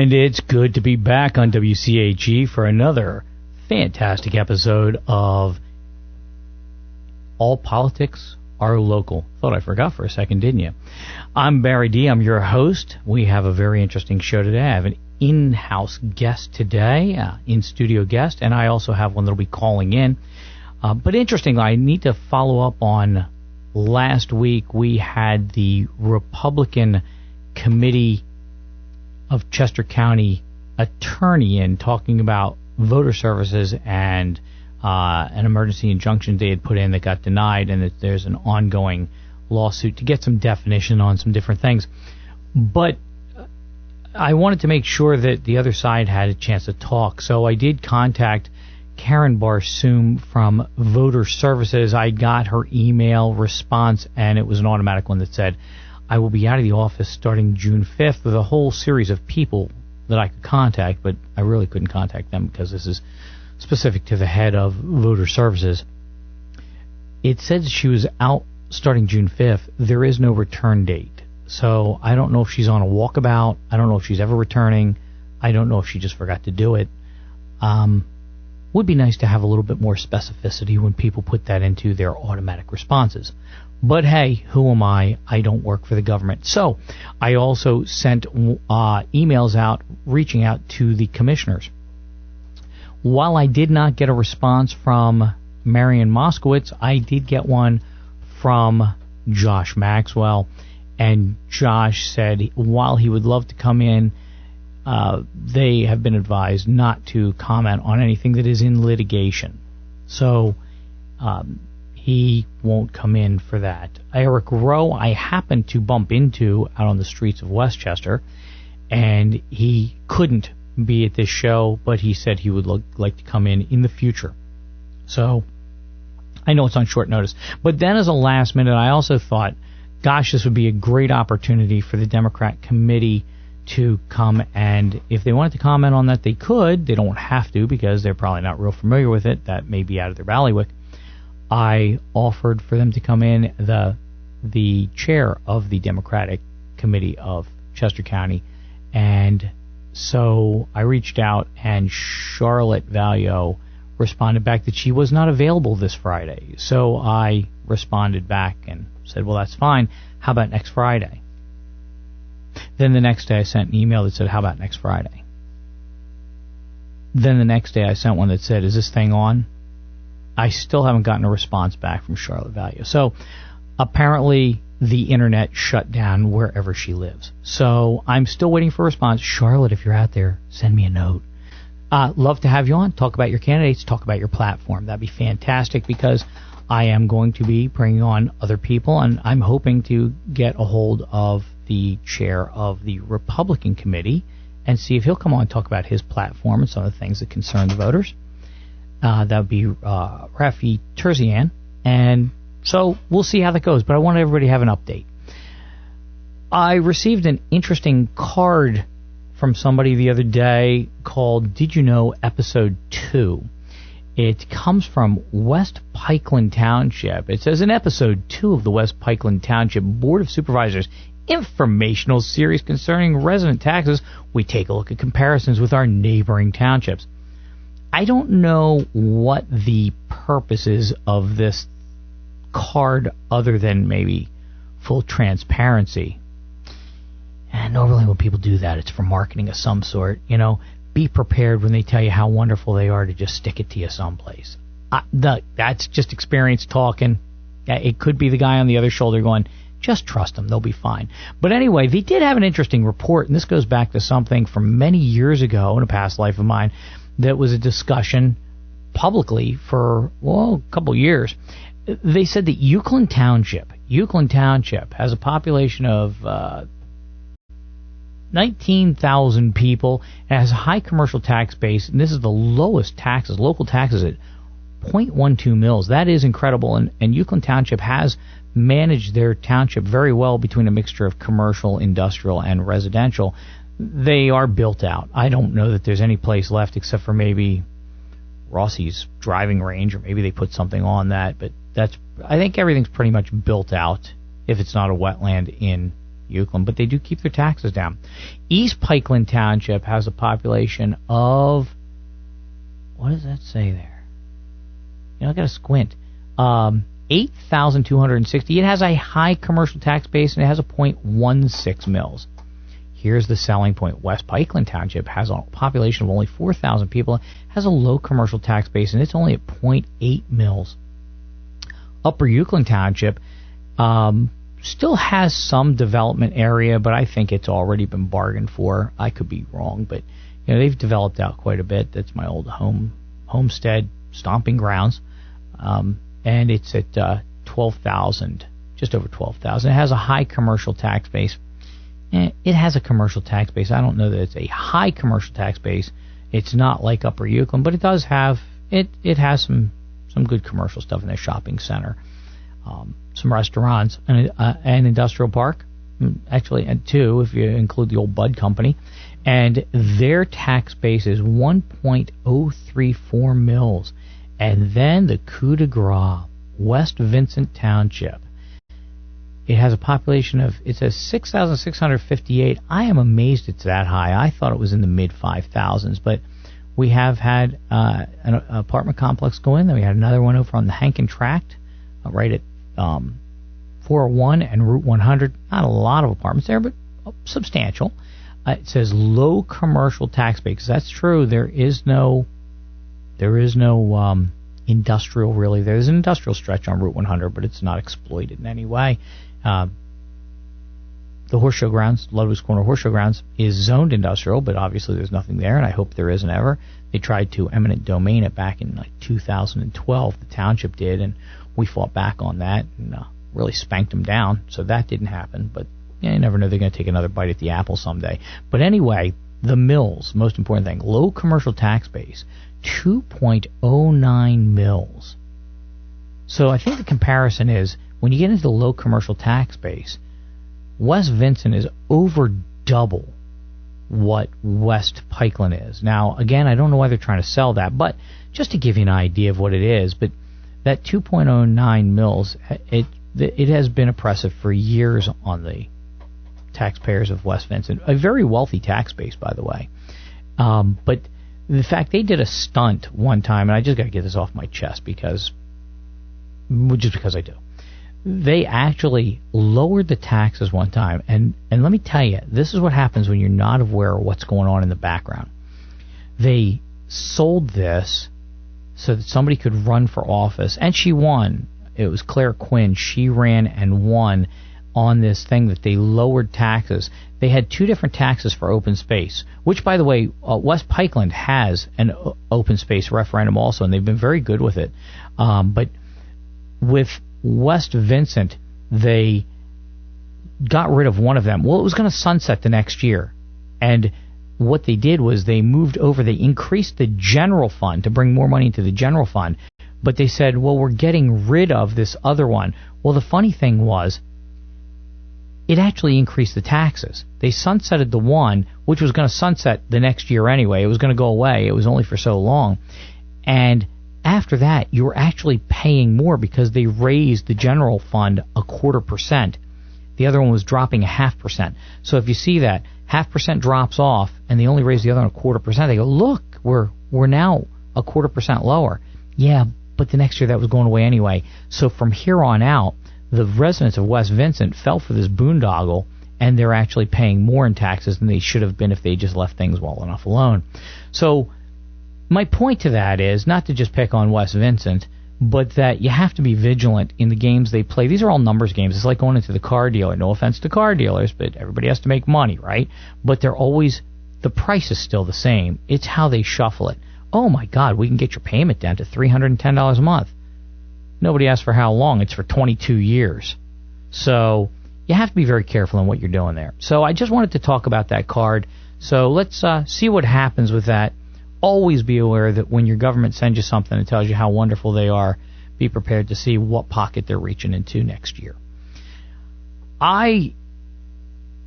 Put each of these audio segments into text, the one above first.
And it's good to be back on WCAG for another fantastic episode of All Politics Are Local. Thought I forgot for a second, didn't you? I'm Barry Dee. I'm your host. We have a very interesting show today. I have an in-house guest today, in-studio guest, and I also have one that will be calling in. But interestingly, I need to follow up on last week. We had the Republican Committee of Chester County attorney in talking about voter services and an emergency injunction they had put in that got denied, and that there's an ongoing lawsuit to get some definition on some different things. But I wanted to make sure that the other side had a chance to talk, so I did contact Karen Barsoom from Voter Services. I got her email response, and it was an automatic one that said, I will be out of the office starting June 5th with a whole series of people that I could contact, but I really couldn't contact them because this is specific to the head of Voter Services. It said she was out starting June 5th. There is no return date. So I don't know if she's on a walkabout. I don't know if she's ever returning. I don't know if she just forgot to do it. Would be nice to have a little bit more specificity when people put that into their automatic responses. But hey, who am I? I don't work for the government. So I also sent emails out reaching out to the commissioners. While I did not get a response from Marion Moskowitz, I did get one from Josh Maxwell. And Josh said while he would love to come in, they have been advised not to comment on anything that is in litigation. So he won't come in for that. Eric Rowe, I happened to bump into out on the streets of Westchester, and he couldn't be at this show, but he said he would like to come in the future. So I know it's on short notice. But then as a last minute, I also thought, gosh, this would be a great opportunity for the Democrat committee to come, and if they wanted to comment on that, they could. They don't have to because they're probably not real familiar with it. That may be out of their bailiwick. I offered for them to come in, the chair of the Democratic Committee of Chester County, and so I reached out, and Charlotte Valio responded back that she was not available this Friday. So I responded back and said, well, that's fine. How about next Friday? Then the next day I sent an email that said, how about next Friday? Then the next day I sent one that said, is this thing on? I still haven't gotten a response back from Charlotte Valio. So apparently the internet shut down wherever she lives. So I'm still waiting for a response. Charlotte, if you're out there, send me a note. Love to have you on. Talk about your candidates. Talk about your platform. That'd be fantastic because I am going to be bringing on other people, and I'm hoping to get a hold of the chair of the Republican Committee and see if he'll come on and talk about his platform and some of the things that concern the voters. That would be Rafi Terzian. And so we'll see how that goes, but I want everybody to have an update. I received an interesting card from somebody the other day called Did You Know Episode 2. It comes from West Pikeland Township. It says in Episode 2 of the West Pikeland Township Board of Supervisors informational series concerning resident taxes, we take a look at comparisons with our neighboring townships. I don't know what the purpose is of this card other than maybe full transparency. And normally when people do that, it's for marketing of some sort. You know, be prepared when they tell you how wonderful they are to just stick it to you someplace. That's just experience talking. It could be the guy on the other shoulder going, just trust them, they'll be fine. But anyway, they did have an interesting report, and this goes back to something from many years ago in a past life of mine that was a discussion publicly for, well, a couple years. They said that Euclid Township has a population of 19,000 people. It has a high commercial tax base, and this is the lowest taxes, local taxes at 0.12 mils. That is incredible, and Euclid Township has managed their township very well between a mixture of commercial, industrial, and residential. They are built out. I don't know that there's any place left except for maybe Rossi's driving range, or maybe they put something on that, but I think everything's pretty much built out if it's not a wetland in Euclid, but they do keep their taxes down. East Pikeland Township has a population of, what does that say there? I got to squint. 8,260. It has a high commercial tax base, and it has a 0.16 mils. Here's the selling point. West Pikeland Township has a population of only 4,000 people, has a low commercial tax base, and it's only at 0.8 mils. Upper Euclid Township still has some development area, but I think it's already been bargained for. I could be wrong, but they've developed out quite a bit. That's my old homestead stomping grounds, and it's at 12,000, just over 12,000. It has a high commercial tax base. It has a commercial tax base. I don't know that it's a high commercial tax base. It's not like Upper Euclid, but it does have it has some good commercial stuff in their shopping center, some restaurants, and an industrial park, actually, and two if you include the old Bud Company, and their tax base is 1.034 mils. And then the coup de grace, West Vincent Township. It has a population of, it says 6,658. I am amazed it's that high. I thought it was in the mid-5,000s, but we have had an apartment complex go in. Then we had another one over on the Hankin Tract, right at 401 and Route 100. Not a lot of apartments there, but substantial. It says low commercial tax base. That's true. There is no industrial, really. There's an industrial stretch on Route 100, but it's not exploited in any way. The Horse Show Grounds, Ludwig's Corner Horse Show Grounds, is zoned industrial, but obviously there's nothing there, and I hope there isn't ever. They tried to eminent domain it back in 2012. The township did, and we fought back on that and really spanked them down, so that didn't happen. But you never know, they're going to take another bite at the apple someday. But anyway, the mills, most important thing, low commercial tax base, 2.09 mils. So I think the comparison is, when you get into the low commercial tax base, West Vincent is over double what West Pikeland is. Now, again, I don't know why they're trying to sell that, but just to give you an idea of what it is, but that 2.09 mils, it has been oppressive for years on the taxpayers of West Vincent. A very wealthy tax base, by the way. But in fact, they did a stunt one time, and I just got to get this off my chest because I do. They actually lowered the taxes one time, and let me tell you, this is what happens when you're not aware of what's going on in the background. They sold this so that somebody could run for office, and she won. It was Claire Quinn. She ran and won on this thing that they lowered taxes. They had two different taxes for open space, which, by the way, West Pikeland has an open space referendum also, and they've been very good with it. But with West Vincent, they got rid of one of them. Well, it was going to sunset the next year. And what they did was they moved over, they increased the general fund to bring more money into the general fund. But they said, well, we're getting rid of this other one. Well, the funny thing was, it actually increased the taxes. They sunsetted the one, which was going to sunset the next year anyway. It was going to go away. It was only for so long. And after that, you were actually paying more because they raised the general fund 0.25%. The other one was dropping 0.5%. So if you see that 0.5% drops off and they only raise the other one 0.25%, they go, look, we're now 0.25% lower. Yeah, but the next year that was going away anyway. So from here on out, the residents of West Vincent fell for this boondoggle, and they're actually paying more in taxes than they should have been if they just left things well enough alone. So my point to that is not to just pick on West Vincent, but that you have to be vigilant in the games they play. These are all numbers games. It's like going into the car dealer. No offense to car dealers, but everybody has to make money, right? But they're always, the price is still the same. It's how they shuffle it. Oh my God, we can get your payment down to $310 a month. Nobody asked for how long. It's for 22 years. So you have to be very careful in what you're doing there. So I just wanted to talk about that card. So let's see what happens with that. Always be aware that when your government sends you something and tells you how wonderful they are, be prepared to see what pocket they're reaching into next year. I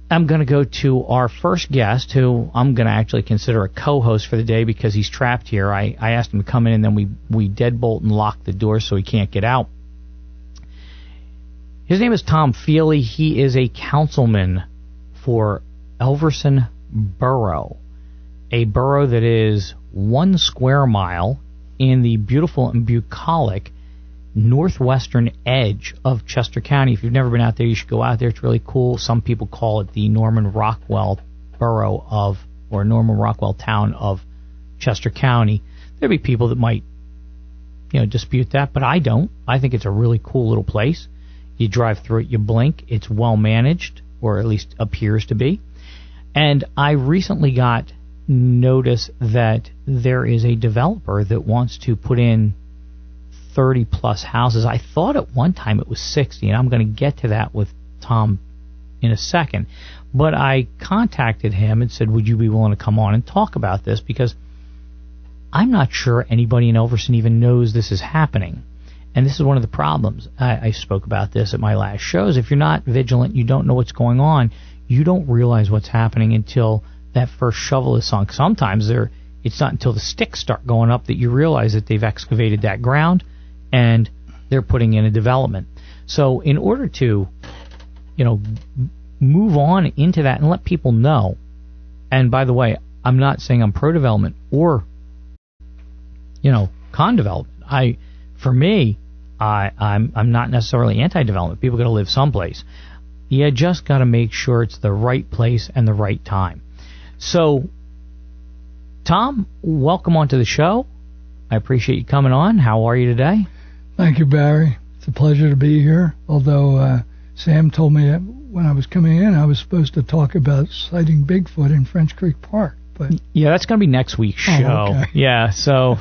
am going to go to our first guest, who I'm going to actually consider a co-host for the day because he's trapped here. I asked him to come in, and then we deadbolt and lock the door so he can't get out. His name is Tom Feeley. He is a councilman for Elverson Borough, a borough that is 1 square mile in the beautiful and bucolic northwestern edge of Chester County. If you've never been out there, you should go out there. It's really cool. Some people call it the Norman Rockwell borough of, or Norman Rockwell town of Chester County. There'll be people that might, dispute that, but I don't. I think it's a really cool little place. You drive through it, you blink. It's well managed, or at least appears to be. And I recently got notice that there is a developer that wants to put in 30 plus houses. I thought at one time it was 60, and I'm going to get to that with Tom in a second. But I contacted him and said, would you be willing to come on and talk about this? Because I'm not sure anybody in Elverson even knows this is happening. And this is one of the problems. I spoke about this at my last shows. If you're not vigilant, you don't know what's going on, you don't realize what's happening until that first shovel is sunk. Sometimes it's not until the sticks start going up that you realize that they've excavated that ground and they're putting in a development. So in order to, move on into that and let people know, and by the way, I'm not saying I'm pro-development or, con-development. I'm not necessarily anti-development. People got to live someplace. You just got to make sure it's the right place and the right time. So, Tom, welcome onto the show. I appreciate you coming on. How are you today? Thank you, Barry. It's a pleasure to be here. Although Sam told me that when I was coming in, I was supposed to talk about sighting Bigfoot in French Creek Park. But yeah, that's going to be next week's show. Okay. Yeah, so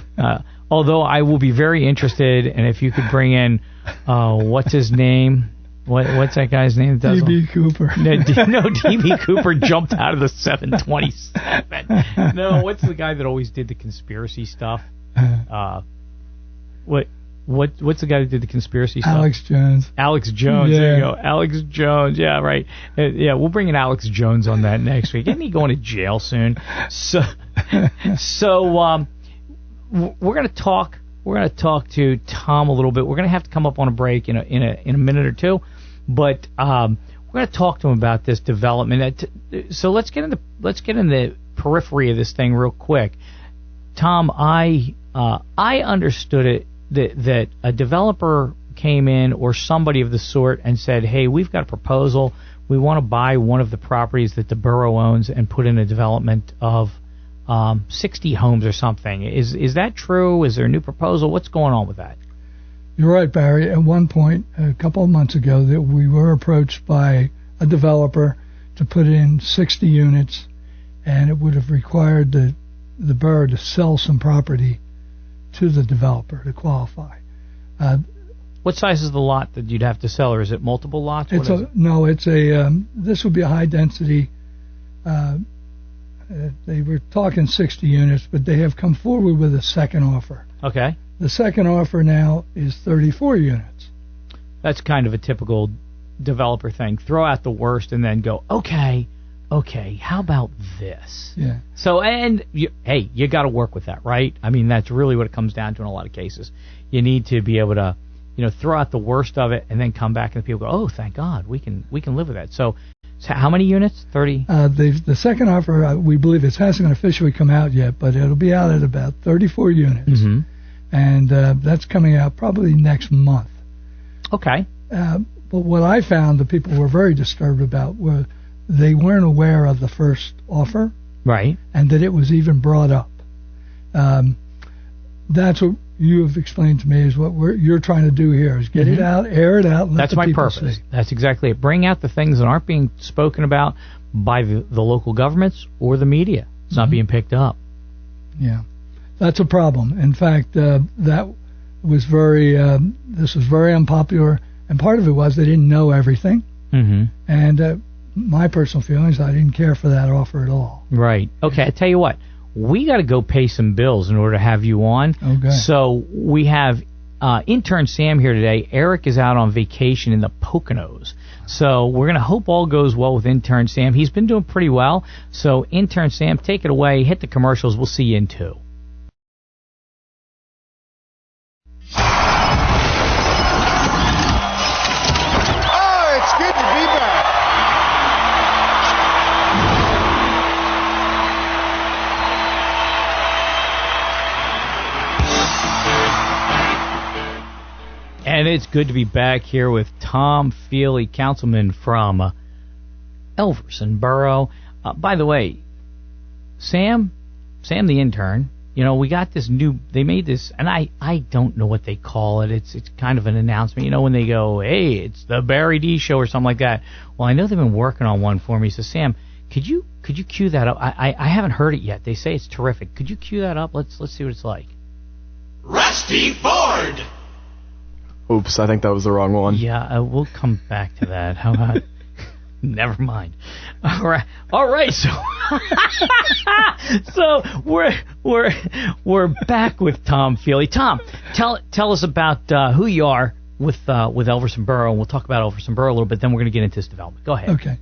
although I will be very interested, and if you could bring in, what's his name? What's that guy's name? D.B. Cooper. No, D.B. Cooper jumped out of the 727. No, what's the guy that always did the conspiracy stuff? What's the guy that did the conspiracy stuff? Alex Jones. Alex Jones. Yeah. There you go. Alex Jones. Yeah, right. Yeah, we'll bring in Alex Jones on that next week. Isn't he going to jail soon? So we're going to talk. We're going to talk to Tom a little bit. We're going to have to come up on a break in a minute or two, but we're going to talk to him about this development. So let's get in the periphery of this thing real quick. Tom, I understood it that a developer came in or somebody of the sort and said, "Hey, we've got a proposal. We want to buy one of the properties that the borough owns and put in a development of 60 homes or something." Is that true? Is there a new proposal? What's going on with that? You're right, Barry. At one point, a couple of months ago, that we were approached by a developer to put in 60 units, and it would have required the borough to sell some property to the developer to qualify. What size is the lot that you'd have to sell, or is it multiple lots? This would be a high density. They were talking 60 units, but they have come forward with a second offer. Okay. The second offer now is 34 units. That's kind of a typical developer thing. Throw out the worst and then go, okay, how about this? Yeah. So, you got to work with that, right? I mean, that's really what it comes down to in a lot of cases. You need to be able to, throw out the worst of it and then come back and people go, oh, thank God, we can live with that. So how many units? 30? The second offer, we believe it hasn't officially come out yet, but it'll be out at about 34 units. Mm-hmm. And that's coming out probably next month. Okay. But what I found that people were very disturbed about were they weren't aware of the first offer. Right. And that it was even brought up. That's what you have explained to me is what you're trying to do here is get it out, air it out, and let That's the my people purpose. see. That's exactly it. Bring out the things that aren't being spoken about by the local governments or the media. It's not being picked up. Yeah. That's a problem. In fact, that was this was very unpopular, and part of it was they didn't know everything. Mm-hmm. And my personal feelings, I didn't care for that offer at all. Right. Okay, I tell you what. We got to go pay some bills in order to have you on. Okay. So we have intern Sam here today. Eric is out on vacation in the Poconos. So we're going to hope all goes well with intern Sam. He's been doing pretty well. So intern Sam, take it away. Hit the commercials. We'll see you in 2. It's good to be back here with Tom Feeley, councilman from Elverson Borough. By the way, Sam the intern, we got this new, they made this, and I don't know what they call it. It's kind of an announcement. When they go, hey, it's the Barry Dee show or something like that. Well, I know they've been working on one for me. So, Sam, could you cue that up? I haven't heard it yet. They say it's terrific. Could you cue that up? Let's see what it's like. Rusty Ford! Oops, I think that was the wrong one. Yeah, we'll come back to that. How about... Never mind. All right. So we're back with Tom Feeley. Tom, tell us about who you are with Elverson Borough, and we'll talk about Elverson Borough a little bit. Then we're going to get into this development. Go ahead. Okay.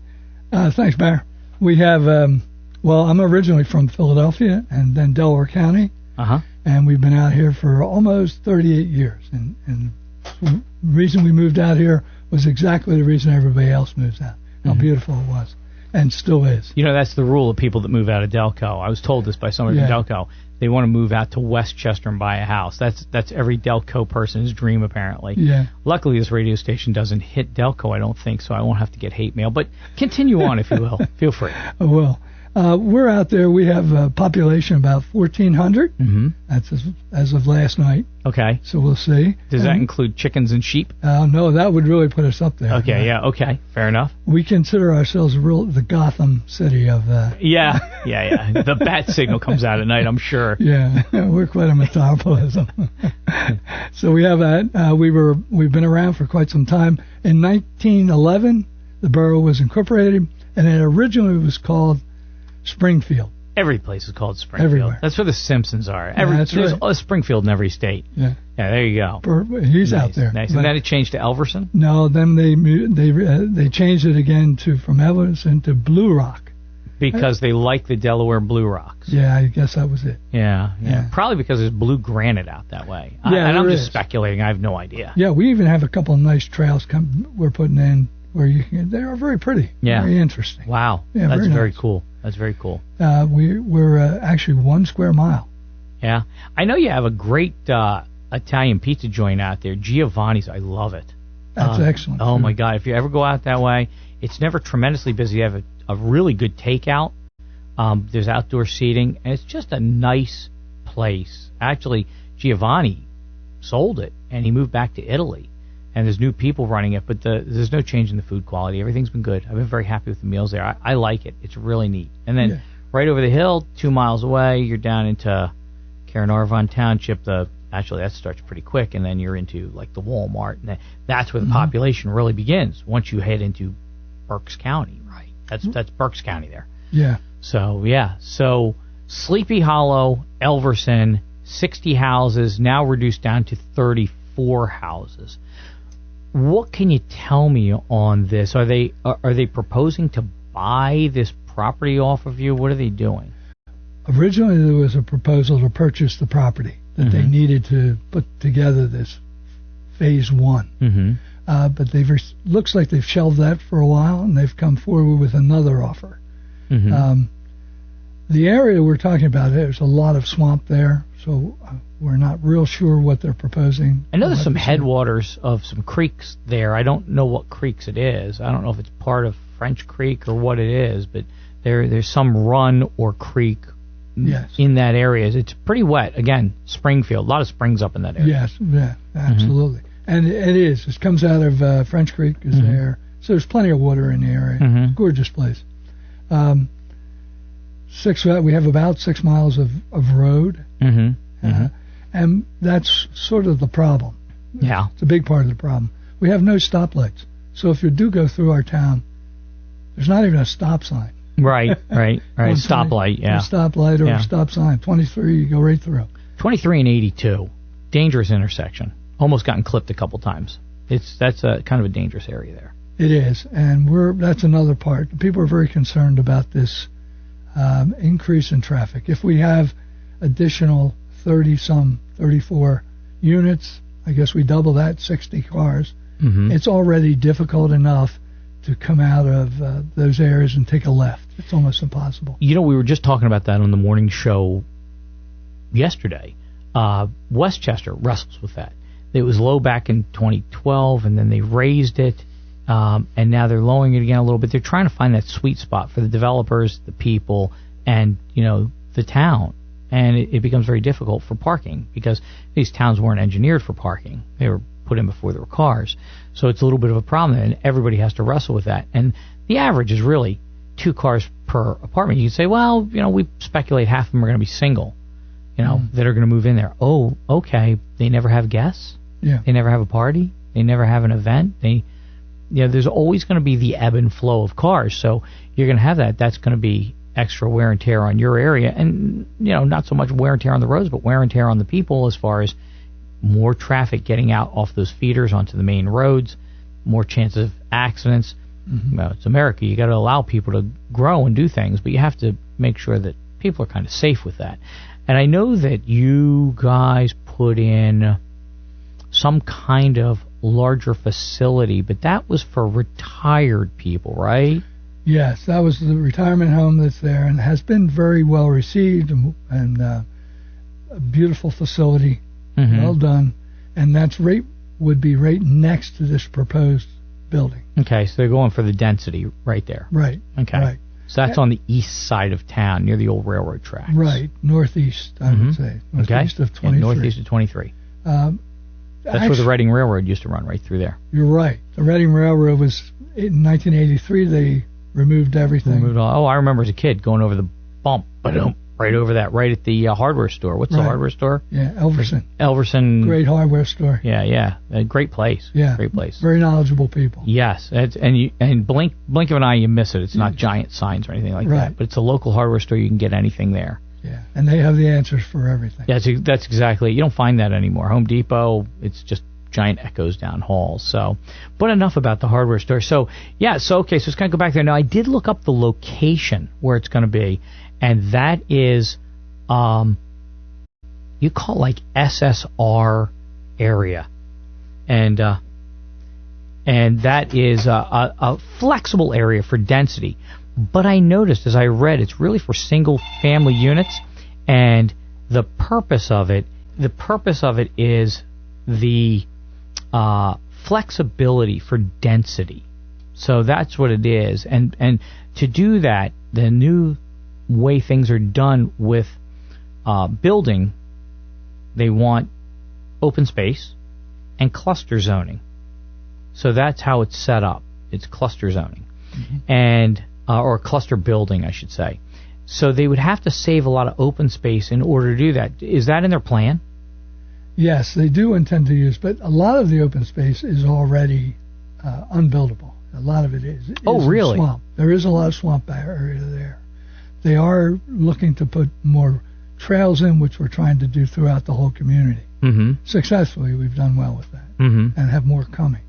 Thanks, Barry. We have. I'm originally from Philadelphia and then Delaware County. And we've been out here for almost 38 years. And the reason we moved out here was exactly the reason everybody else moves out. How beautiful it was, and still is. That's the rule of people that move out of Delco. I was told this by somebody from Delco. They want to move out to Westchester and buy a house. That's every Delco person's dream, apparently. Yeah. Luckily, this radio station doesn't hit Delco, I don't think, so I won't have to get hate mail. But continue on, if you will. Feel free. Well, we're out there. We have a population about 1,400. That's as of last night. Okay. So we'll see. Does that include chickens and sheep? No, that would really put us up there. Okay, okay. Fair enough. We consider ourselves the Gotham City of... Yeah. The bat signal comes out at night, I'm sure. Yeah, we're quite a metropolism. So we have that. We've been around for quite some time. In 1911, the borough was incorporated, and it originally was called Springfield. Every place is called Springfield. Everywhere. That's where the Simpsons are. That's there's right. a Springfield in every state. Yeah. Yeah, there you go. He's nice, out there. Nice. And then it changed to Elverson? No, then they changed it again from Elverson to Blue Rock. Because they like the Delaware Blue Rocks. Yeah, I guess that was it. Yeah. Probably because there's blue granite out that way. Yeah, and I'm just is. speculating. I have no idea. Yeah, we even have a couple of nice trails we're putting in where they are very pretty. Yeah. Very interesting. Wow. Yeah, That's very nice. cool. That's very cool. We're actually 1 square mile. Yeah. I know you have a great Italian pizza joint out there, Giovanni's. I love it. That's excellent. Oh, my God. If you ever go out that way, it's never tremendously busy. You have a really good takeout. There's outdoor seating, and it's just a nice place. Actually, Giovanni sold it, and he moved back to Italy. And there's new people running it, but there's no change in the food quality. Everything's been good. I've been very happy with the meals there. I like it. It's really neat. And then right over the hill, 2 miles away, you're down into Caernarvon Township. Actually, that starts pretty quick, and then you're into like the Walmart, and that's where the population really begins. Once you head into Berks County, right? That's Berks County there. Yeah. So Sleepy Hollow, Elverson, 60 houses, now reduced down to 34 houses. What can you tell me on this? Are they proposing to buy this property off of you? What are they doing? Originally, there was a proposal to purchase the property that they needed to put together this phase 1. But looks like they've shelved that for a while, and they've come forward with another offer. The area we're talking about, there's a lot of swamp there, so we're not real sure what they're proposing. I know there's some headwaters of some creeks there. I don't know what creeks it is. I don't know if it's part of French Creek or what it is, but there's some run or creek in that area. It's pretty wet. Again, Springfield, a lot of springs up in that area. Yes, yeah, absolutely. And it is. It comes out of French Creek is there. So there's plenty of water in the area. Gorgeous place. We have about 6 miles of road. And that's sort of the problem. Yeah. It's a big part of the problem. We have no stoplights. So if you do go through our town, there's not even a stop sign. Right. Stoplight, yeah. A stoplight or a stop sign. 23, you go right through. 23 and 82, dangerous intersection. Almost gotten clipped a couple times. That's a kind of a dangerous area there. It is, and that's another part. People are very concerned about this increase in traffic. If we have additional 34 units, I guess we double that, 60 cars. It's already difficult enough to come out of those areas and take a left. It's almost impossible. We were just talking about that on the morning show yesterday. Westchester wrestles with that. It was low back in 2012, and then they raised it, and now they're lowering it again a little bit. They're trying to find that sweet spot for the developers, the people, and the town. And it becomes very difficult for parking because these towns weren't engineered for parking. They were put in before there were cars. So it's a little bit of a problem, and everybody has to wrestle with that. And the average is really 2 cars per apartment. You can say, well, we speculate half of them are going to be single, that are going to move in there. Oh, okay. They never have guests. Yeah. They never have a party. They never have an event. There's always going to be the ebb and flow of cars. So you're going to have that. That's going to be extra wear and tear on your area, and not so much wear and tear on the roads, but wear and tear on the people as far as more traffic getting out off those feeders onto the main roads, more chances of accidents. Well, it's America. You got to allow people to grow and do things, but you have to make sure that people are kind of safe with that. And I know that you guys put in some kind of larger facility, but that was for retired people, right? Yes, that was the retirement home that's there, and has been very well received, and a beautiful facility, well done, and would be right next to this proposed building. Okay, so they're going for the density right there. Right. Okay. Right. So that's on the east side of town, near the old railroad tracks. Right, northeast, I would say. Northeast of 23. Yeah, northeast of 23. That's where the Reading Railroad used to run, right through there. You're right. The Reading Railroad was, in 1983, they removed everything. I remember as a kid going over the bump, right over that, right at the hardware store. What's the hardware store? Yeah, Elverson. Elverson. Great hardware store. Yeah. A great place. Yeah. Great place. Very knowledgeable people. Yes. And blink of an eye, you miss it. It's not giant signs or anything like that, but it's a local hardware store. You can get anything there. Yeah, and they have the answers for everything. Yeah, that's exactly. You don't find that anymore. Home Depot, it's just giant echoes down halls. So, but enough about the hardware store. So it's going to go back there. Now, I did look up the location where it's going to be, and that is, you call it like SSR area, and that is a flexible area for density. But I noticed as I read, it's really for single family units, and the purpose of it is the flexibility for density. So that's what it is. And to do that, the new way things are done with building, they want open space and cluster zoning. So that's how it's set up. It's cluster zoning. And or cluster building, I should say. So they would have to save a lot of open space in order to do that. Is that in their plan? Yes, they do intend to use, but a lot of the open space is already unbuildable. A lot of it is. Oh, really? Swamp. There is a lot of swamp area there. They are looking to put more trails in, which we're trying to do throughout the whole community. Successfully, we've done well with that, and have more coming.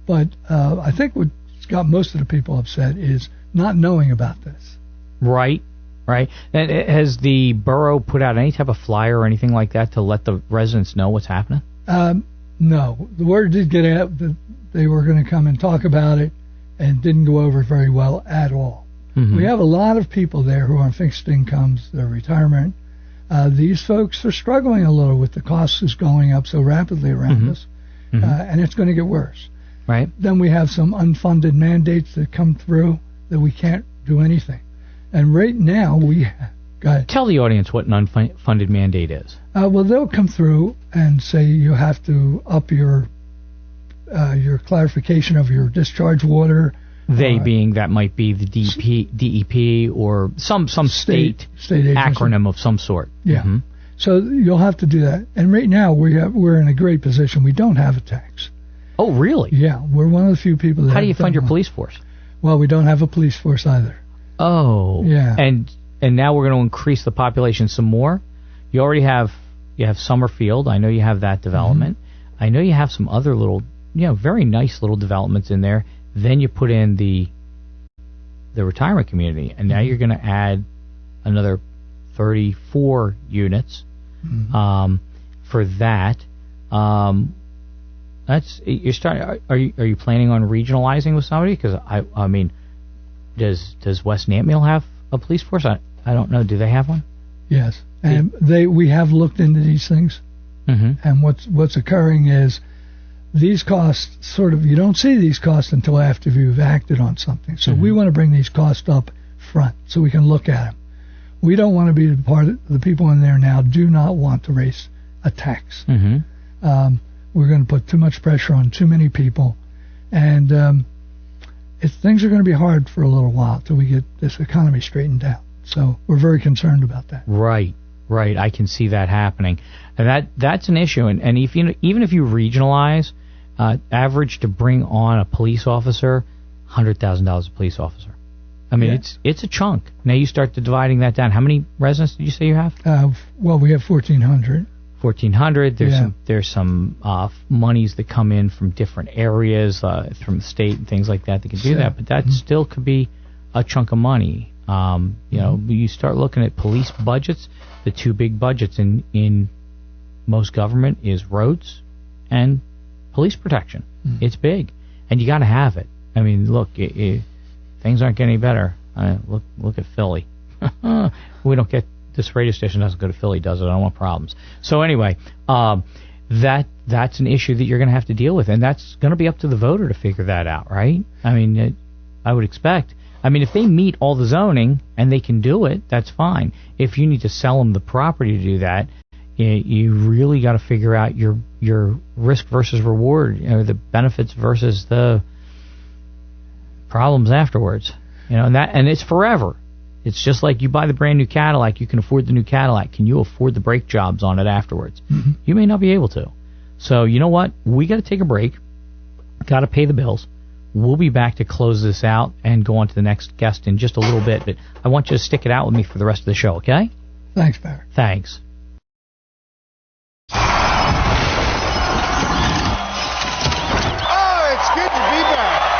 But I think what's got most of the people upset is not knowing about this. Right. And has the borough put out any type of flyer or anything like that to let the residents know what's happening? No. The word did get out that they were going to come and talk about it, and didn't go over very well at all. We have a lot of people there who are on fixed incomes, their retirement. These folks are struggling a little with the costs is going up so rapidly around us, and it's going to get worse. Right. Then we have some unfunded mandates that come through that we can't do anything. And right now tell the audience what an unfunded mandate is. Well, they'll come through and say you have to up your clarification of your discharge water. They being that might be the DEP or some state acronym of some sort. Yeah. So you'll have to do that. And right now we're in a great position. We don't have a tax. Oh, really? Yeah, we're one of the few people that. How do you fund your police force? Well, we don't have a police force either. Oh. Yeah. And now we're going to increase the population some more. You already have Summerfield. I know you have that development. I know you have some other little, very nice little developments in there. Then you put in the retirement community, and now you're going to add another 34 units for that. You're starting. Are you planning on regionalizing with somebody? Because I mean, does West Nantmeal have a police force? I don't know. Do they have one? Yes, and we have looked into these things. And what's occurring is these costs you don't see these costs until after you've acted on something. So we want to bring these costs up front so we can look at them. We don't want to be the people in there now do not want to raise a tax. We're going to put too much pressure on too many people, and things are going to be hard for a little while till we get this economy straightened out. So we're very concerned about that. Right. I can see that happening, and that's an issue. And if even if you regionalize, average to bring on a police officer, $100,000 a police officer. I mean, it's a chunk. Now you start dividing that down. How many residents did you say you have? Well, we have 1,400. 1,400. There's some monies that come in from different areas, from the state and things like that can do that. But that still could be a chunk of money. You start looking at police budgets. The two big budgets in most government is roads and police protection. It's big, and you got to have it. I mean, look, things aren't getting any better. Look at Philly. We don't get this radio station doesn't go to Philly, does it? I don't want problems. So anyway, that's an issue that you're going to have to deal with, and that's going to be up to the voter to figure that out, right? I mean, I would expect. I mean, if they meet all the zoning and they can do it, that's fine. If you need to sell them the property to do that, you really got to figure out your risk versus reward, the benefits versus the problems afterwards. And it's forever. It's just like you buy the brand new Cadillac, you can afford the new Cadillac. Can you afford the brake jobs on it afterwards? You may not be able to. So you know what? We got to take a break. Got to pay the bills. We'll be back to close this out and go on to the next guest in just a little bit. But I want you to stick it out with me for the rest of the show, okay? Thanks, Barry. Thanks. Oh, it's good to be back.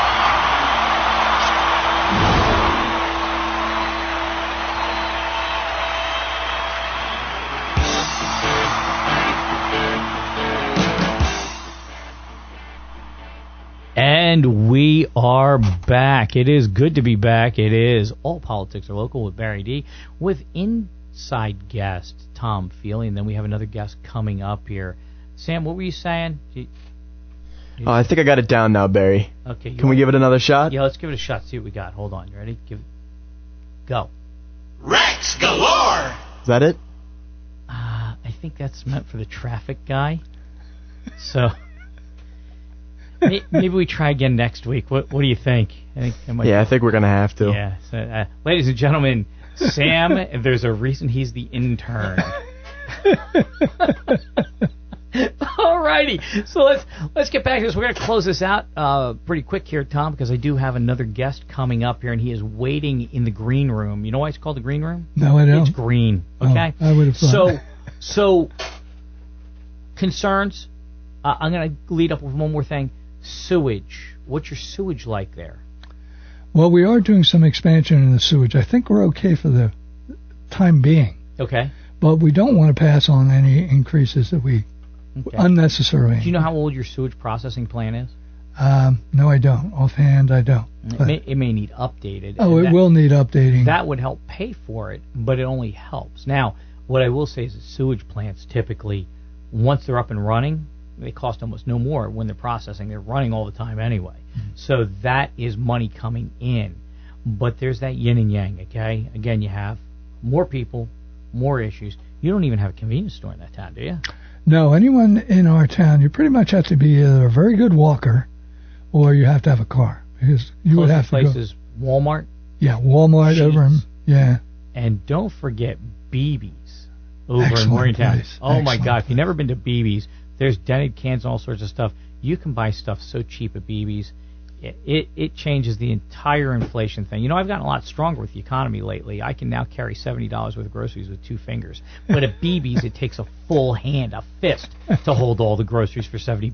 And we are back. It is good to be back. It is All Politics Are Local with Barry Dee, with inside guest Tom Feeley, and then we have another guest coming up here. Sam, what were you saying? I think I got it down now, Barry. Okay. Can we give it another shot? Yeah, let's give it a shot. See what we got. Hold on. You ready? Go. Rex galore. Is that it? I think that's meant for the traffic guy. So maybe we try again next week. What do you think? I think we're gonna have to. Yeah. So, ladies and gentlemen, Sam. There's a reason he's the intern. Alrighty, so let's get back to this. We're going to close this out pretty quick here, Tom, because I do have another guest coming up here, and he is waiting in the green room. You know why it's called the green room? No, I don't. It's green. Okay. Oh, I would have thought. So concerns. I'm going to lead up with one more thing. Sewage. What's your sewage like there? Well, we are doing some expansion in the sewage. I think we're okay for the time being. Okay. But we don't want to pass on any increases that we unnecessarily. Do you know how old your sewage processing plant is? No, I don't. Offhand, I don't. It may need updated. Oh, it will need updating. That would help pay for it, but it only helps. Now, what I will say is that sewage plants typically, once they're up and running, they cost almost no more when they're processing. They're running all the time anyway. Mm-hmm. So that is money coming in. But there's that yin and yang, okay? Again, you have more people, more issues. You don't even have a convenience store in that town, do you? No, anyone in our town, you pretty much have to be either a very good walker or you have to have a car. Because you would have to places, Walmart? Yeah, Walmart over in, yeah. And don't forget BB's over in Excellent Morgantown. place. Oh, my God. If you've never been to BB's, there's dented cans and all sorts of stuff. You can buy stuff so cheap at BB's. It changes the entire inflation thing. You know, I've gotten a lot stronger with the economy lately. I can now carry $70 worth of groceries with 2 fingers. But at BB's, it takes a full hand, a fist, to hold all the groceries for $70.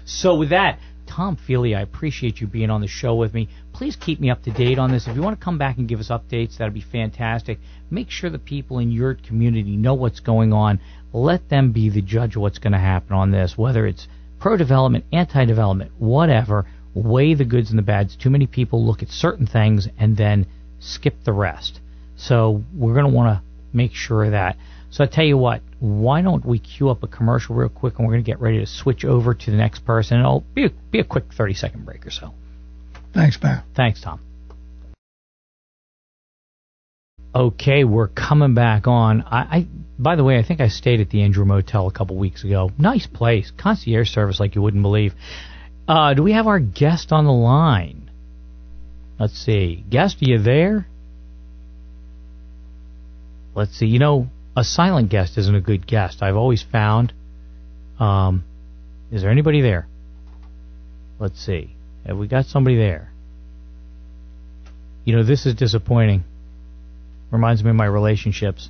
So with that, Tom Feeley, I appreciate you being on the show with me. Please keep me up to date on this. If you want to come back and give us updates, that would be fantastic. Make sure the people in your community know what's going on. Let them be the judge of what's going to happen on this, whether it's pro-development, anti-development, whatever. Weigh the goods and the bads. Too many people look at certain things and then skip the rest. So we're going to want to make sure of that. So I tell you what, why don't we cue up a commercial real quick, and we're going to get ready to switch over to the next person. And it'll be a quick 30-second break or so. Thanks, Barry. Thanks, Tom. Okay, we're coming back on. By the way, I think I stayed at the Andrew Motel a couple weeks ago. Nice place. Concierge service like you wouldn't believe. Do we have our guest on the line? Let's see. Guest, are you there? Let's see. You know, a silent guest isn't a good guest. I've always found. Is there anybody there? Let's see. Have we got somebody there? You know, this is disappointing. Reminds me of my relationships.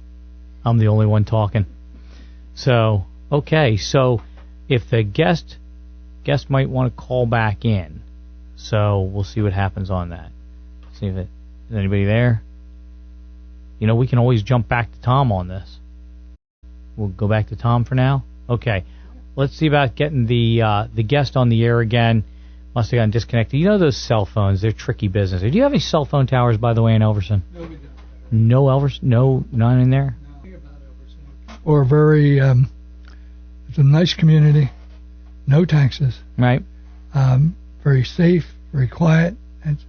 I'm the only one talking. So, okay. So, if the guest might want to call back in. So, we'll see what happens on that. See if is anybody there? You know, we can always jump back to Tom on this. We'll go back to Tom for now. Okay. Let's see about getting the guest on the air again. Must have gotten disconnected. You know those cell phones? They're tricky business. Do you have any cell phone towers, by the way, in Elverson? No, we don't. No Elverson? No, none in there? Or very, it's a nice community, no taxes. Right. Very safe, very quiet.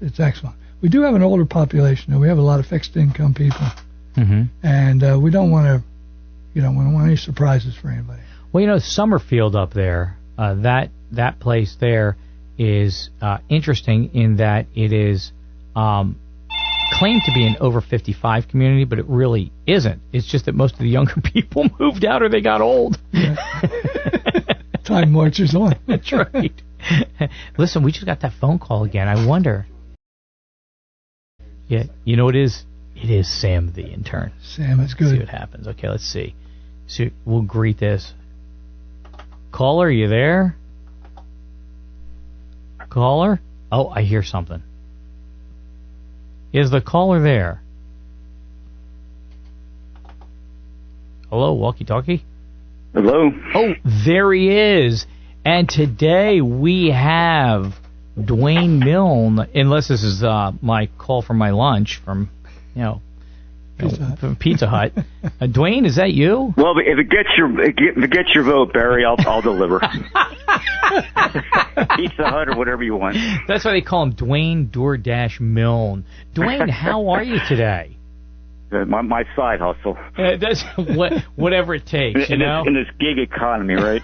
It's excellent. We do have an older population, though. We have a lot of fixed income people. Mm-hmm. And we don't want to, we don't want any surprises for anybody. Well, you know, Summerfield up there, that place there is interesting in that it is claimed to be an over 55 community, but it really isn't. It's just that most of the younger people moved out or they got old. Yeah. Time marches on. That's right. Listen, we just got that phone call again. I wonder. Yeah, you know what it is? It is Sam the intern. Sam is good. Let's see what happens. Okay, let's see. So we'll greet this. Caller, you there? Caller? Oh, I hear something. Is the caller there? Hello, walkie-talkie? Hello. Oh, there he is. And today we have Duane Milne, unless this is my call from my lunch from, from Pizza Hut. Duane, is that you? Well, if it gets your vote, Barry, I'll deliver. Pizza Hut or whatever you want. That's why they call him Duane DoorDash Milne. Duane, how are you today? My side hustle. That's whatever it takes, in this gig economy, right?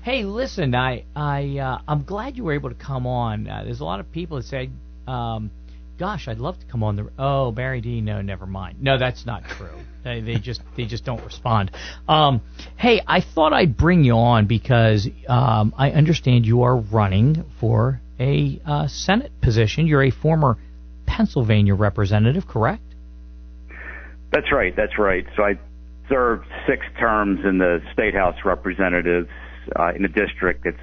Hey, listen, I'm glad you were able to come on. There's a lot of people that say, gosh, I'd love to come on the... Barry Dee, no, never mind. No, that's not true. They just don't respond. Hey, I thought I'd bring you on because I understand you are running for a Senate position. You're a former Pennsylvania representative, correct? That's right. So I served 6 terms in the State House Representatives in a district that's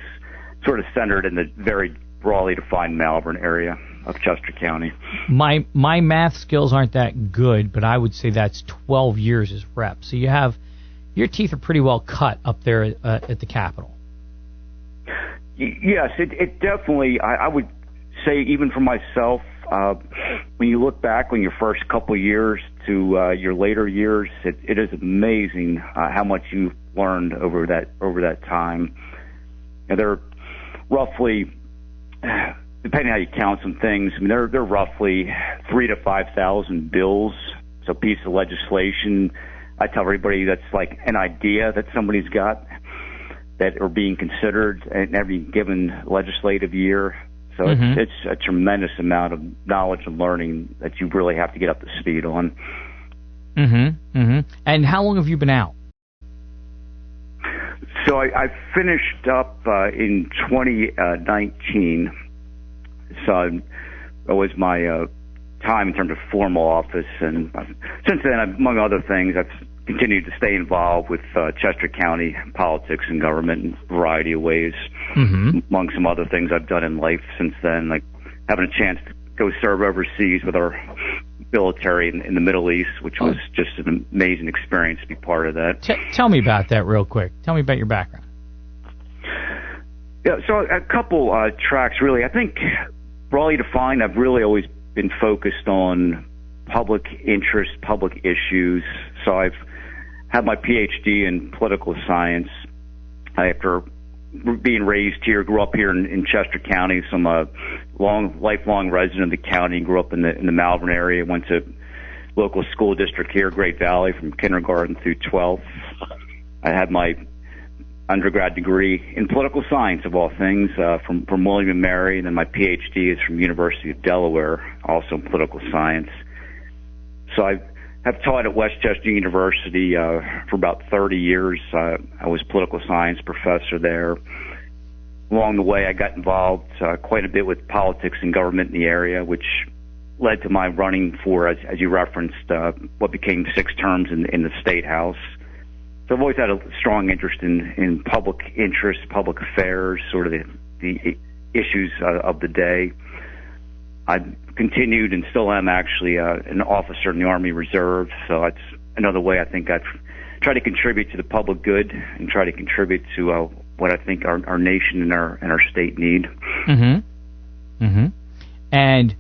sort of centered in the very broadly defined Malvern area of Chester County. My math skills aren't that good, but I would say that's 12 years as rep. So your teeth are pretty well cut up there at the Capitol. Yes, it definitely, I would say even for myself, when you look back on your first couple of years to your later years, it is amazing how much you've learned over that time. And they're roughly, depending on how you count some things, I mean, they're roughly 3,000 to 5,000 bills. So, piece of legislation. I tell everybody that's like an idea that somebody's got that are being considered in every given legislative year. So it's a tremendous amount of knowledge and learning that you really have to get up to speed on. And how long have you been out? So I finished up in 2019. So it was my time in terms of formal office, and since then, among other things, I've continued to stay involved with Chester County politics and government in a variety of ways. Among some other things I've done in life since then, like having a chance to go serve overseas with our military in the Middle East, which was just an amazing experience to be part of that. Tell me about that real quick. Tell me about your background. Yeah, so a couple tracks, really. I think, broadly defined, I've really always been focused on public interest, public issues. So I've have my PhD in political science after being raised here. Grew up here in Chester County, so I'm a lifelong resident of the county. Grew up in the Malvern area. Went to local school district here, Great Valley, from kindergarten through 12th. I had my undergrad degree in political science, of all things, from William & Mary, and then my PhD is from University of Delaware, also in political science. So I have taught at Westchester University for about 30 years. I was a political science professor there. Along the way, I got involved quite a bit with politics and government in the area, which led to my running for, as you referenced, what became 6 terms in the State House. So I've always had a strong interest in public interest, public affairs, sort of the issues of the day. I've continued and still am actually an officer in the Army Reserve, so that's another way I think I've tried to contribute to the public good and try to contribute to what I think our nation and our state need. Mm-hmm. Mm-hmm. And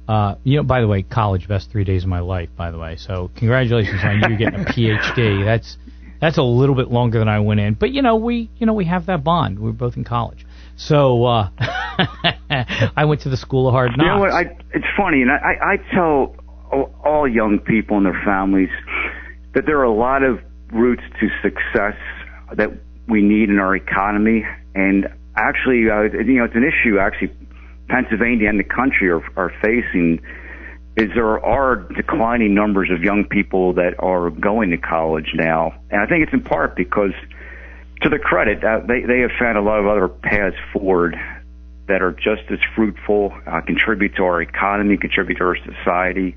by the way, college, best 3 days of my life, by the way. So congratulations on you getting a PhD. That's a little bit longer than I went in, but we have that bond. We were both in college, so I went to the School of Hard Knocks. You know what? It's funny, and I tell all young people and their families that there are a lot of routes to success that we need in our economy, and actually, it's an issue actually Pennsylvania and the country are facing. Is there are declining numbers of young people that are going to college now. And I think it's in part because, to their credit, they have found a lot of other paths forward that are just as fruitful, contribute to our economy, contribute to our society,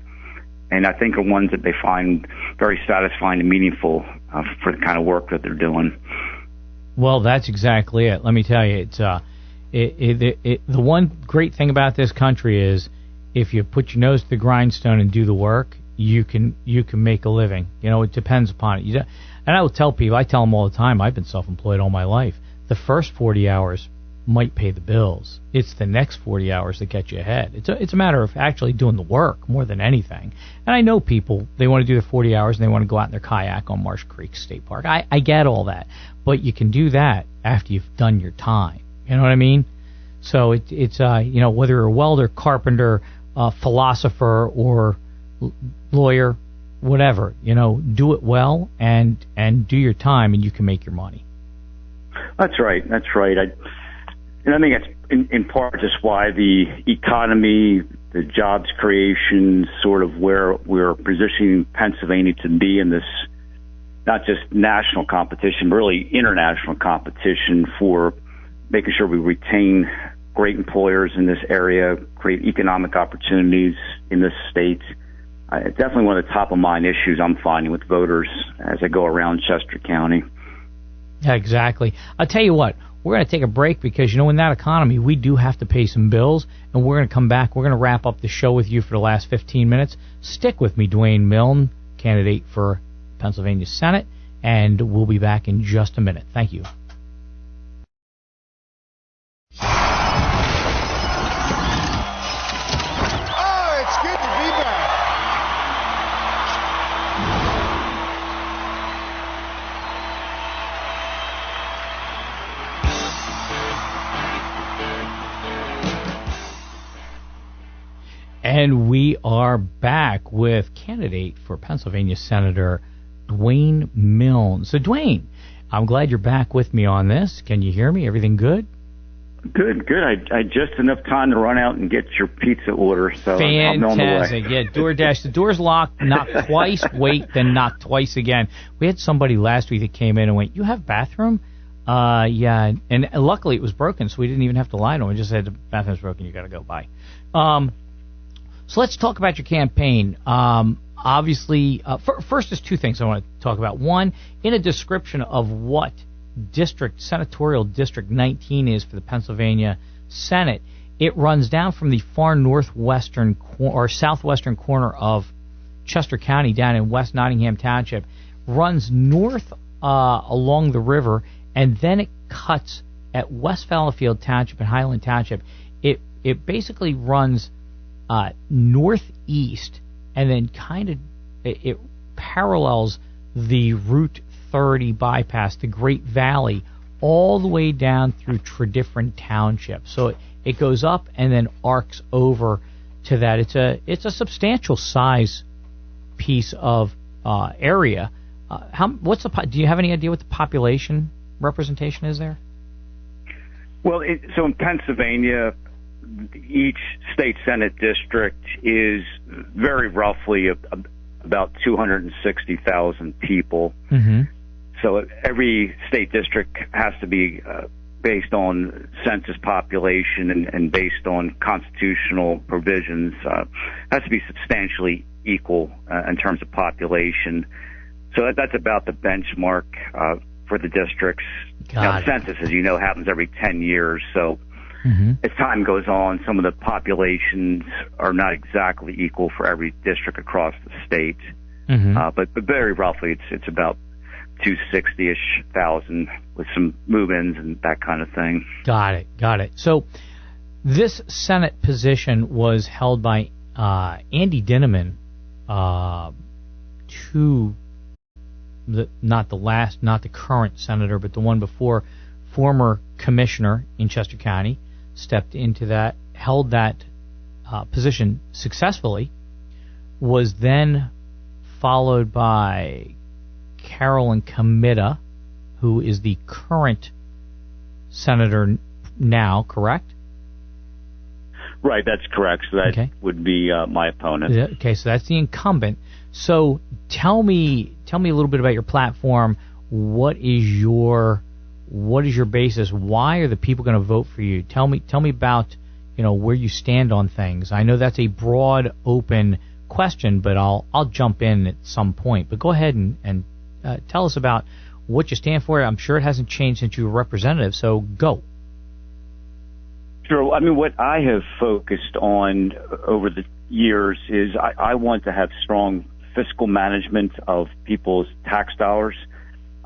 and I think are ones that they find very satisfying and meaningful for the kind of work that they're doing. Well, that's exactly it. Let me tell you, it's the one great thing about this country is, if you put your nose to the grindstone and do the work, you can make a living. It depends upon it. And I will tell people, I tell them all the time, I've been self-employed all my life. The first 40 hours might pay the bills. It's the next 40 hours that get you ahead. It's a matter of actually doing the work more than anything. And I know people, they want to do their 40 hours and they want to go out in their kayak on Marsh Creek State Park. I get all that. But you can do that after you've done your time. You know what I mean? So it's whether you're a welder, carpenter, philosopher or lawyer, whatever, do it well and do your time, and you can make your money. That's right. I think it's in part just why the economy, the jobs creation, sort of where we're positioning Pennsylvania to be in this, not just national competition, but really international competition for making sure we retain great employers in this area, create economic opportunities in this state. It's definitely one of the top of mind issues I'm finding with voters as I go around Chester County. Yeah, exactly. I'll tell you what, we're going to take a break because, in that economy, we do have to pay some bills, and we're going to come back. We're going to wrap up the show with you for the last 15 minutes. Stick with me, Duane Milne, candidate for Pennsylvania Senate, and we'll be back in just a minute. Thank you. And we are back with candidate for Pennsylvania Senator Duane Milne. So, Duane, I'm glad you're back with me on this. Can you hear me? Everything good? Good. I just enough time to run out and get your pizza order. So fantastic. I'm on the way. Yeah, DoorDash. The door's locked. Knock twice. Wait, then knock twice again. We had somebody last week that came in and went, "You have bathroom?" Yeah. And luckily it was broken, so we didn't even have to lie to him. We just said, "The bathroom's broken. You got to go." Bye. So let's talk about your campaign. Obviously, first there's 2 things I want to talk about. One, in a description of what senatorial district 19 is for the Pennsylvania Senate, it runs down from the far northwestern or southwestern corner of Chester County down in West Nottingham Township, runs north along the river, and then it cuts at West Fallowfield Township and Highland Township. It basically runs northeast, and then it parallels the Route 30 bypass, the Great Valley, all the way down through different townships. So it goes up and then arcs over to that. It's a substantial size piece of area. Do you have any idea what the population representation is there? Well, so in Pennsylvania, each state senate district is very roughly about 260,000 people. Mm-hmm. So every state district has to be based on census population and based on constitutional provisions, has to be substantially equal in terms of population. So that's about the benchmark for the districts. Now, the census, as you know, happens every 10 years. So as time goes on, some of the populations are not exactly equal for every district across the state. But very roughly, it's about 260-ish thousand with some move-ins and that kind of thing. Got it. So this Senate position was held by Andy Dinniman, not the current senator, but the one before, former commissioner in Chester County, stepped into that, held that position successfully, was then followed by Carolyn Comida, who is the current senator now, correct? Right, that's correct. So that would be my opponent. Okay, so that's the incumbent. So tell me a little bit about your platform. What is your basis? Why are the people going to vote for you? Tell me about where you stand on things. I know that's a broad, open question, but I'll jump in at some point. But go ahead and tell us about what you stand for. I'm sure it hasn't changed since you were representative, so go. Sure. I mean, what I have focused on over the years is I want to have strong fiscal management of people's tax dollars.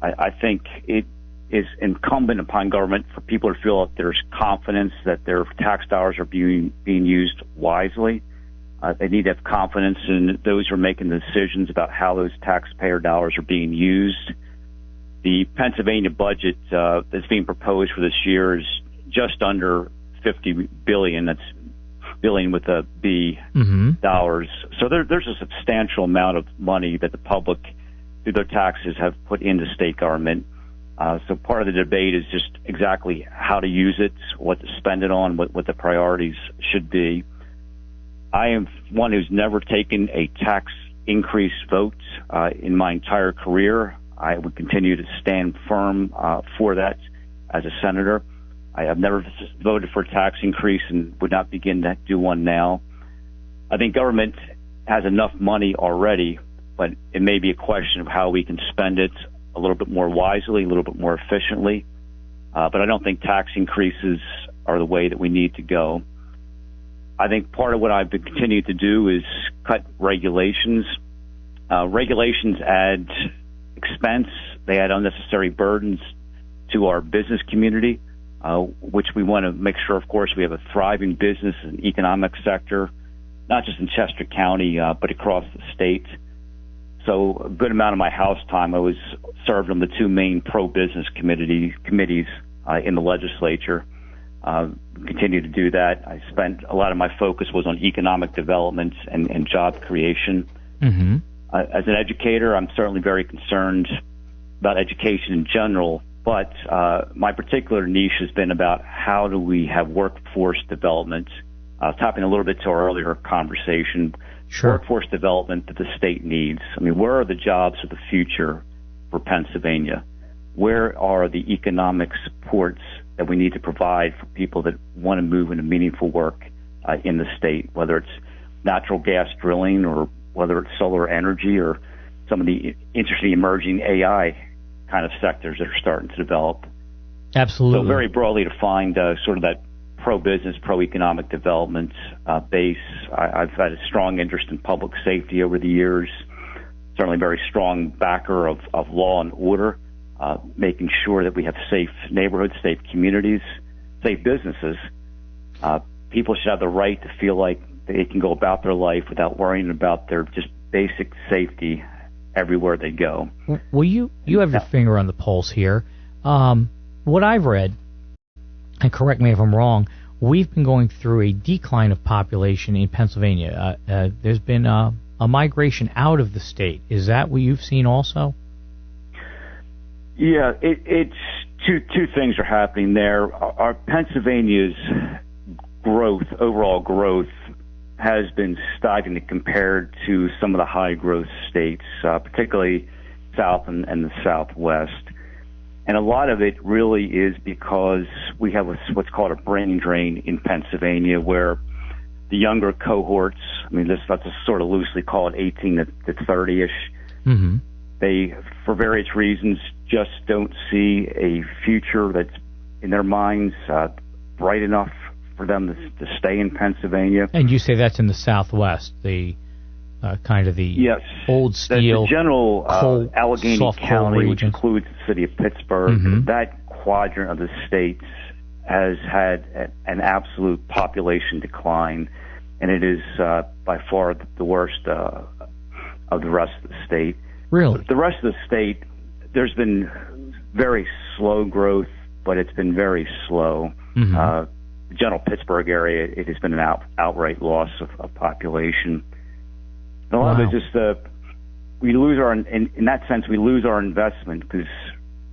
I think it is incumbent upon government for people to feel that there's confidence that their tax dollars are being used wisely. They need to have confidence in those who are making the decisions about how those taxpayer dollars are being used. The Pennsylvania budget that's being proposed for this year is just under $50 billion. That's billion with a B dollars. So there's a substantial amount of money that the public, through their taxes, have put into state government. So part of the debate is just exactly how to use it, what to spend it on, what the priorities should be. I am one who's never taken a tax increase vote in my entire career. I would continue to stand firm for that as a senator. I have never voted for a tax increase and would not begin to do one now. I think government has enough money already, but it may be a question of how we can spend it a little bit more wisely, a little bit more efficiently. But I don't think tax increases are the way that we need to go. I think part of what I've been continuing to do is cut regulations. Regulations add expense. They add unnecessary burdens to our business community, which we want to make sure, of course, we have a thriving business and economic sector, not just in Chester County, but across the state. So a good amount of my house time I was served on the two main pro-business committees in the legislature. Continue to do that. I spent a lot of my focus was on economic development and job creation. As an educator, I'm certainly very concerned about education in general, but my particular niche has been about how do we have workforce development. Tapping a little bit to our earlier conversation, workforce development that the state needs. I mean, where are the jobs of the future for Pennsylvania? Where are the economic supports that we need to provide for people that want to move into meaningful work in the state, whether it's natural gas drilling or whether it's solar energy or some of the interesting emerging AI kind of sectors that are starting to develop. Absolutely. So very broadly defined, sort of that pro-business, pro-economic development base. I've had a strong interest in public safety over the years, certainly very strong backer of law and order, making sure that we have safe neighborhoods, safe communities, safe businesses. People should have the right to feel like they can go about their life without worrying about their just basic safety everywhere they go. Well, you have your finger on the pulse here. What I've read, and correct me if I'm wrong, we've been going through a decline of population in Pennsylvania. There's been a migration out of the state. Is that what you've seen also? Yeah, it's two things are happening there. Our Pennsylvania's overall growth, has been stagnant compared to some of the high growth states, particularly South and the Southwest. And a lot of it really is because we have what's called a brain drain in Pennsylvania, where the younger cohorts, let's just sort of loosely call it 18 to 30-ish, mm-hmm. They, for various reasons, just don't see a future that's in their minds bright enough for them to stay in Pennsylvania. And you say that's in the Southwest, the kind of the yes, old steel, the general coal, Allegheny County, which regions. includes the city of Pittsburgh. Mm-hmm. That quadrant of the states has had an absolute population decline, and it is by far the worst of the rest of the state. Really? The rest of the state, there's been very slow growth, but it's been very slow. Mm-hmm. The general Pittsburgh area, it has been an outright loss of population. And a lot of it is just we lose in that sense, we lose our investment, because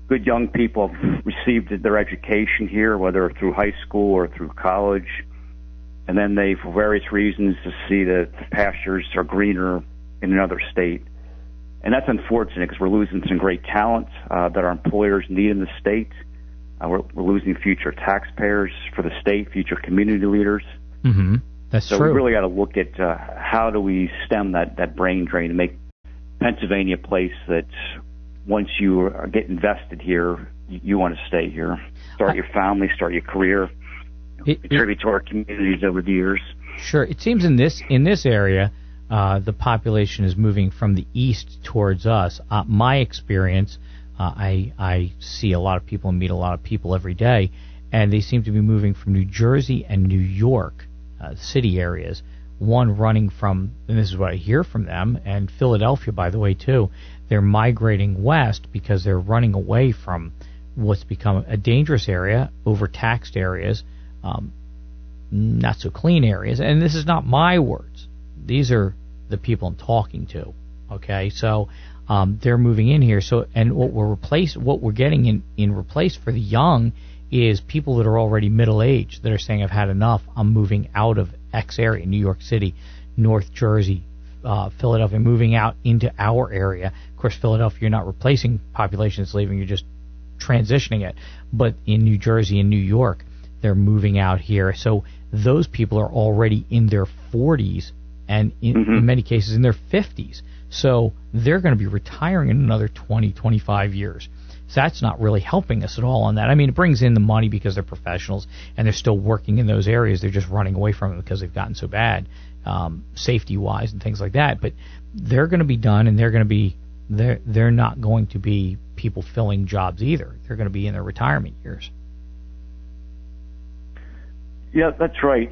good young people have received their education here, whether through high school or through college, and then they, for various reasons, to see that the pastures are greener in another state. And that's unfortunate, because we're losing some great talent that our employers need in the state. We're losing future taxpayers for the state, future community leaders. Mm-hmm. That's so true. We really got to look at how do we stem that brain drain and make Pennsylvania a place that once you get invested here, you want to stay here. Start your family, start your career, contribute to our communities over the years. Sure. It seems in this area, the population is moving from the east towards us. My experience, I see a lot of people and meet a lot of people every day, and they seem to be moving from New Jersey and New York, city areas. One running from, and this is what I hear from them, and Philadelphia, by the way, too. They're migrating west because they're running away from what's become a dangerous area, overtaxed areas, not so clean areas. And this is not my words. These are the people I'm talking to. Okay, so they're moving in here. So, and what we're getting in replace for the young is people that are already middle aged that are saying, I've had enough. I'm moving out of X area, New York City, North Jersey, Philadelphia, moving out into our area. Of course, Philadelphia, you're not replacing population that's leaving, you're just transitioning it. But in New Jersey and New York, they're moving out here. So those people are already in their 40s and in many cases in their 50s. So they're going to be retiring in another 20, 25 years. So that's not really helping us at all on that. I mean, it brings in the money because they're professionals and they're still working in those areas. They're just running away from it because they've gotten so bad, safety-wise and things like that. But they're going to be done, and they're not going to be people filling jobs either. They're going to be in their retirement years. Yeah, that's right.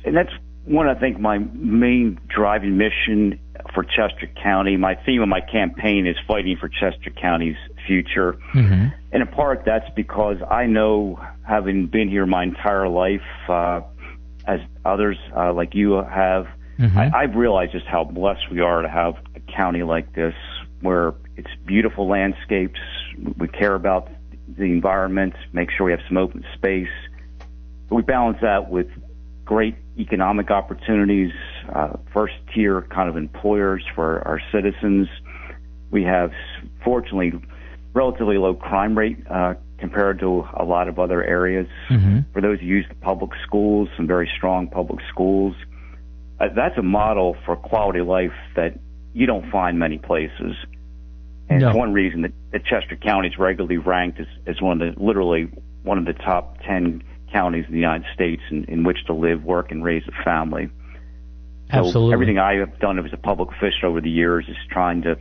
And that's one, I think, my main driving mission for Chester County. My theme of my campaign is fighting for Chester County's future. Mm-hmm. And in part, that's because I know, having been here my entire life, as others like you have, I've realized just how blessed we are to have a county like this, where it's beautiful landscapes. We care about the environment, make sure we have some open space. But we balance that with great economic opportunities, first-tier kind of employers for our citizens. We have, fortunately, relatively low crime rate compared to a lot of other areas. For those who use the public schools, some very strong public schools. That's a model for quality of life that you don't find many places. And it's one reason that Chester County is regularly ranked as one of the top 10 counties in the United States in which to live, work, and raise a family. Absolutely. So everything I have done as a public official over the years is trying to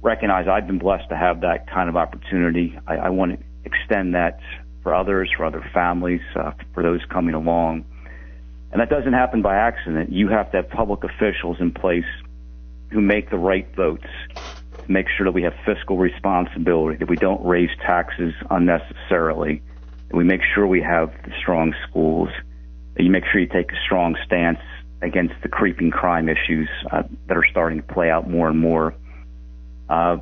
recognize I've been blessed to have that kind of opportunity. I want to extend that for others, for other families, for those coming along. And that doesn't happen by accident. You have to have public officials in place who make the right votes. to make sure that we have fiscal responsibility, that we don't raise taxes unnecessarily, that we make sure we have strong schools, that you make sure you take a strong stance against the creeping crime issues that are starting to play out more and more.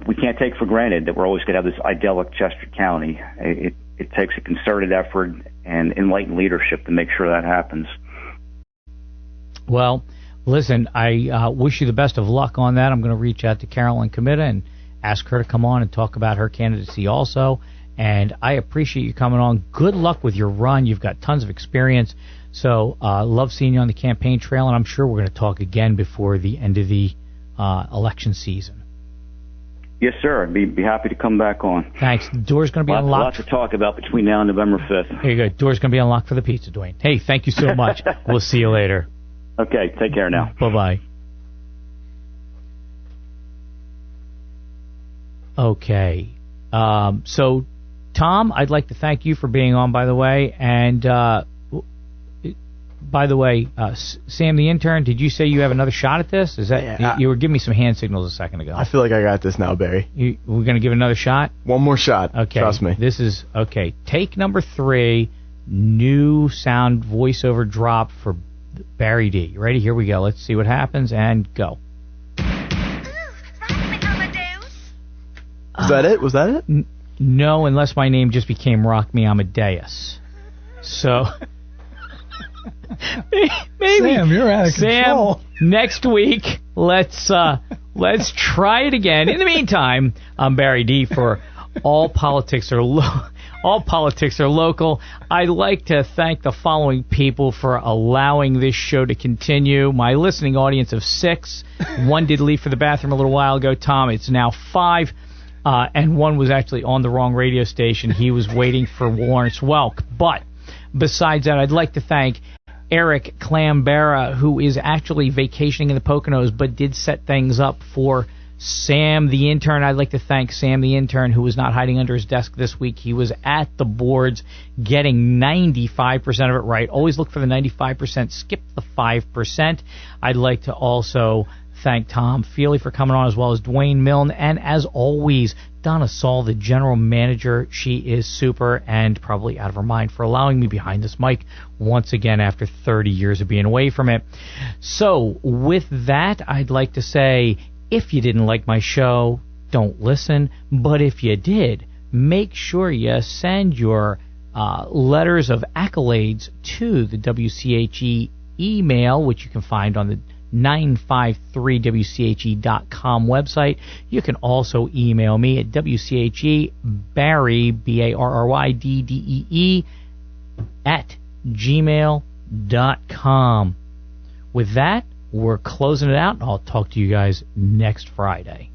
We can't take for granted that we're always going to have this idyllic Chester County. It takes a concerted effort and enlightened leadership to make sure that happens. Well, listen, I wish you the best of luck on that. I'm going to reach out to Carolyn Comita and ask her to come on and talk about her candidacy also. And I appreciate you coming on. Good luck with your run. You've got tons of experience. So love seeing you on the campaign trail, and I'm sure we're going to talk again before the end of the election season. Yes, sir. I'd be happy to come back on. Thanks. The door's going to be unlocked. Lots to talk about between now and November 5th. There you go. Door's going to be unlocked for the pizza, Duane. Hey, thank you so much. We'll see you later. Okay, take care now. Bye-bye. Okay. So, Tom, I'd like to thank you for being on, by the way. And, by the way, Sam the intern, did you say you have another shot at this? Is that you were giving me some hand signals a second ago? I feel like I got this now, Barry. We're going to give another shot? One more shot. Okay. Trust me. This is, okay, take number 3, new sound voiceover drop for Barry Dee. You ready? Here we go. Let's see what happens, and go. Was that it? Was that it? No, unless my name just became Rock Me Amadeus. So... Maybe. Sam, you're out of control. Next week, let's try it again. In the meantime, I'm Barry Dee for All Politics Are Local. I'd like to thank the following people for allowing this show to continue. My listening audience of 6. 1 did leave for the bathroom a little while ago. Tom, it's now 5. And 1 was actually on the wrong radio station. He was waiting for Lawrence Welk. But besides that, I'd like to thank Eric Clambera, who is actually vacationing in the Poconos, but did set things up for Sam the intern. I'd like to thank Sam the intern, who was not hiding under his desk this week. He was at the boards getting 95% of it right. Always look for the 95%. Skip the 5%. I'd like to also thank Tom Feeley for coming on, as well as Duane Milne. And as always, Donna Saul, the general manager. She is super and probably out of her mind for allowing me behind this mic once again after 30 years of being away from it. So with that, I'd like to say, if you didn't like my show, don't listen. But if you did, make sure you send your letters of accolades to the WCHE email, which you can find on the 953wche.com website. You can also email me at WCHE Barry BARRYDDEE at gmail.com. With that, we're closing it out, and I'll talk to you guys next Friday.